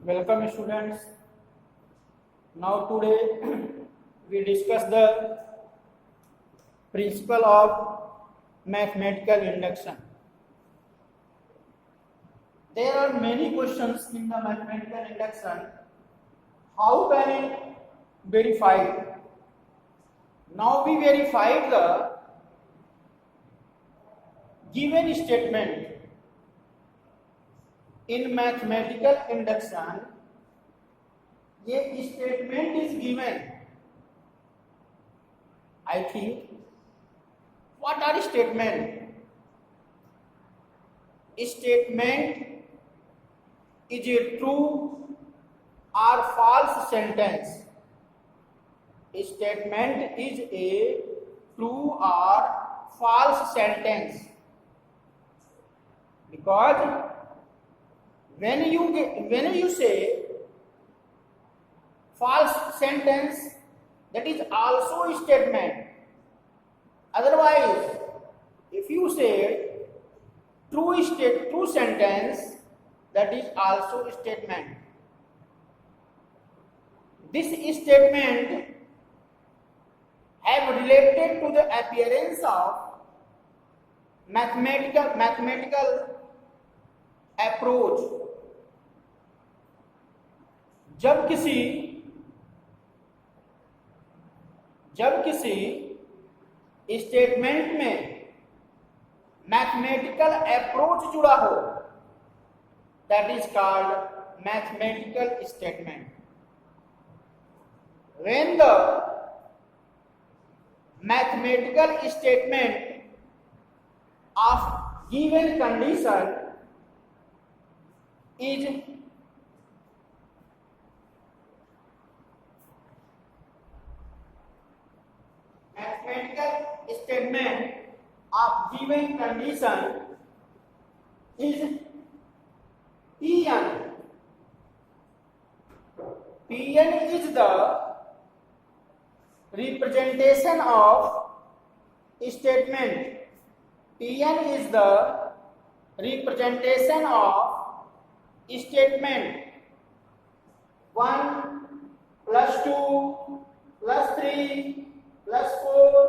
Welcome students. Now today we discuss the principle of mathematical induction. There are many questions in the mathematical induction. How can it verify it? Now we verified the given statement. In mathematical induction, ये statement is given. I think, what are statement? Statement is a true or false sentence. Statement is a true or false sentence, because when you say false sentence, that is also a statement. Otherwise, if you say true sentence, that is also a statement. This statement have related to the appearance of mathematical approach. जब किसी statement में mathematical approach जुड़ा हो, that is called mathematical statement. When the mathematical statement of given condition is mathematical statement of given condition is Pn. Pn is the representation of statement. Pn is the representation of statement 1 plus 2 plus 3 plus 4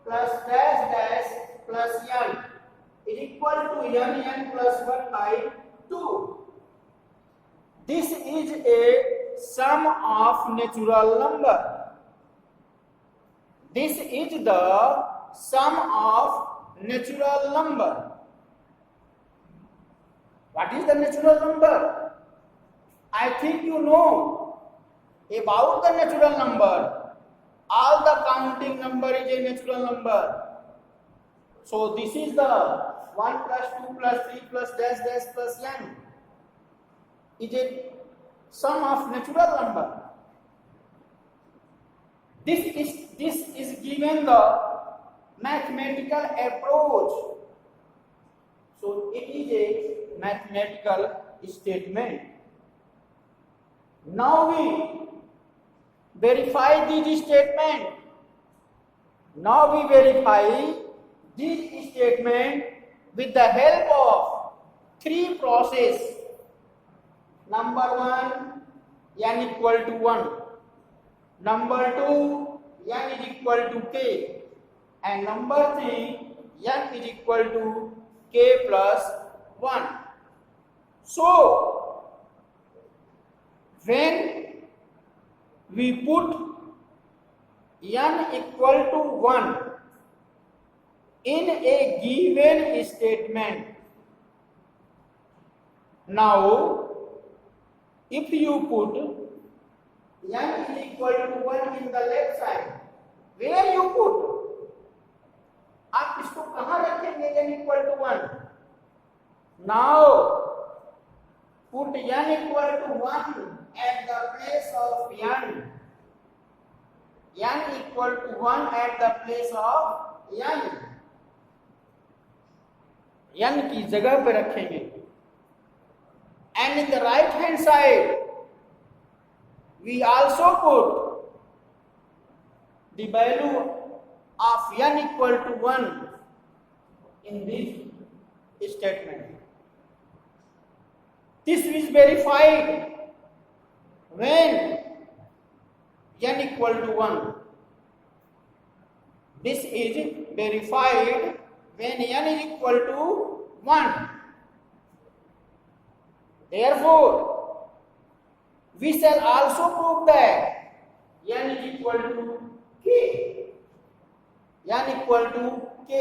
plus dash dash plus n is equal to n plus 1 by 2. This is a sum of natural number. This is the sum of natural number. What is the natural number? I think you know about the natural number. All the counting number is a natural number. So this is the 1 plus 2 plus 3 plus dash dash plus n is a sum of natural number. This is given the mathematical approach. So it is a mathematical statement. Now we verify this statement. Now we verify this statement with the help of three processes. Number 1, n equal to 1. Number 2, n is equal to k. And number 3, n is equal to k plus 1. So, when we put n equal to 1 in a given statement, now if you put n is equal to 1 in the left side, where you put? आप इसको कहाँ रखेंगे n equal to 1? Now put n equal to 1 at the place of n. N equal to 1 at the place of n. n की जगह पे रखेंगे. And in the right hand side we also put the value of n equal to 1 in this statement. This is verified when n equal to 1. This is verified when n is equal to 1. Therefore, we shall also prove that n is equal to k. n equal to k.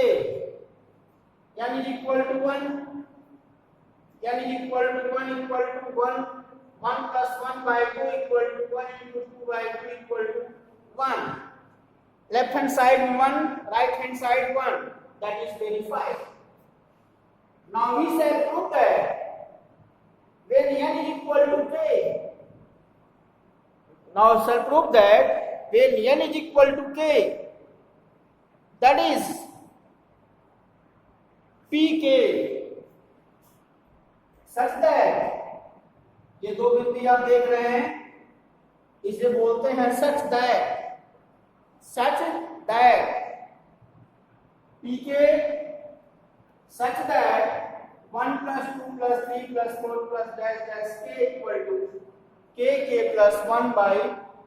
n is equal to 1. n is equal to 1 equal to 1. 1 plus 1 by 2 equal to 1 into 2 by 2 equal to 1. Left hand side 1, right hand side 1. That is verified. Now we shall prove that when n is equal to k. Now we shall prove that when n is equal to k, that is pk, such that ये दो बिंदु आप देख रहे हैं, इसे बोलते हैं such that pk such that 1 plus 2 plus 3 plus 4 plus dash dash k equal to k plus 1 by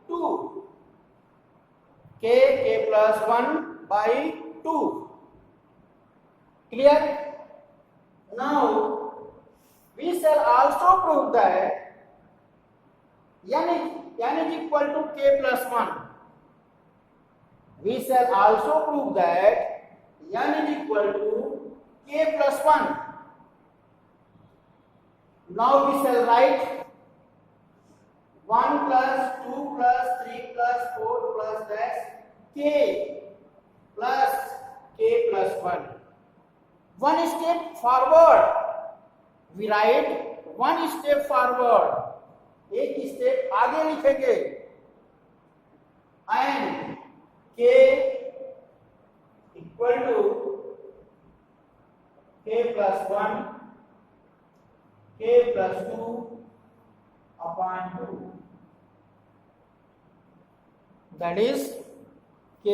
2. k plus 1 by 2. Clear? Now we shall also prove that n is equal to k plus 1. We shall also prove that n is equal to k plus 1. Now we shall write 1 plus 2 plus 3 plus 4 plus dash k plus k plus 1. One step forward. We write one step forward. एक step आगे लिखेंगे and k equal to k plus 1 k plus 2 upon 2. That is k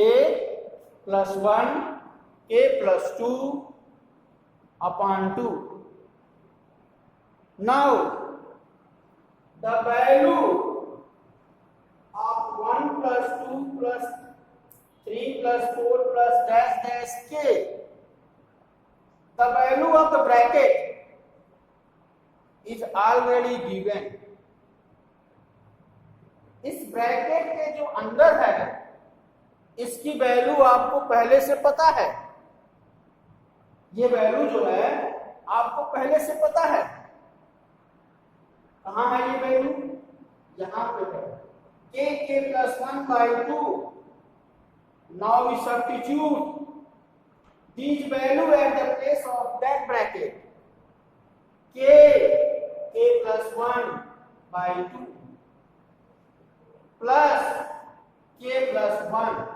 plus 1 k plus 2 upon 2. Now the value of 1 plus 2 plus 3 plus 4 plus dash dash k, the value of the bracket is already given. इस bracket के जो अंदर है इसकी value आपको पहले से पता है. ये वैल्यू जो है आपको पहले से पता है. कहाँ है ये वैल्यू? यहां पे है k plus 1 by 2. Now we substitute these value at the place of that bracket. k plus 1 by 2 plus k plus 1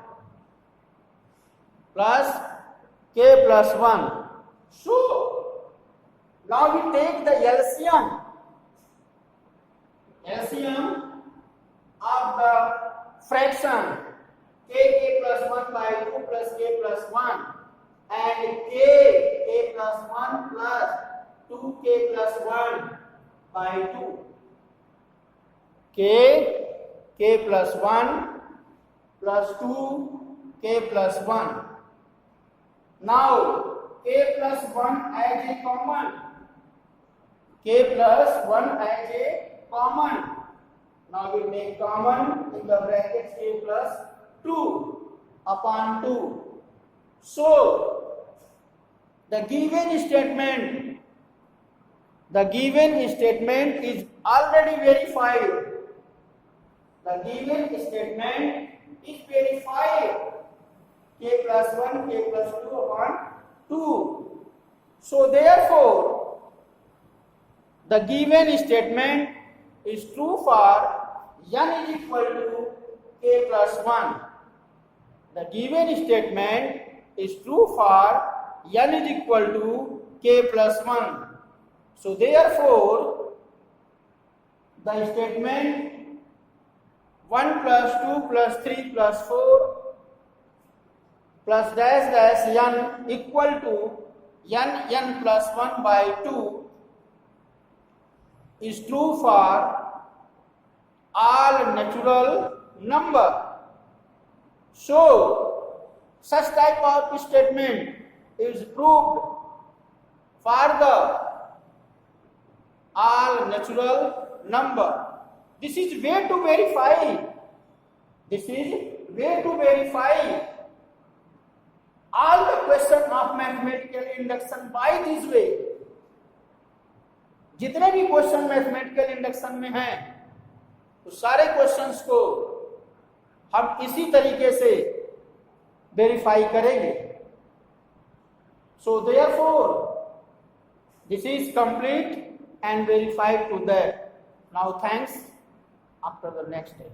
plus k plus 1. So now we take the LCM of the fraction k plus 1 by 2 plus k plus 1 and k plus 1 plus 2k plus 1 by 2. k plus 1 plus 2k plus 1. Now k plus 1 as a common. K plus 1 as a common. Now we make common in the brackets k plus 2 upon 2. So the given statement is already verified. The given statement is verified. K plus 1 k plus 2 upon 2. So therefore the given statement is true for n is equal to k plus 1. The given statement is true for n is equal to k plus 1. So therefore the statement 1 plus 2 plus 3 plus 4 plus dash dash n equal to n plus 1 by 2 is true for all natural number. So such type of statement is proved for the all natural number. This is way to verify. This is way to verify all the question of mathematical induction by this way. जितने भी question mathematical induction में हैं तो सारे questions को हम इसी तरीके से वेरीफाई करेंगे. So therefore this is complete and verified to that. Now thanks. After the next day.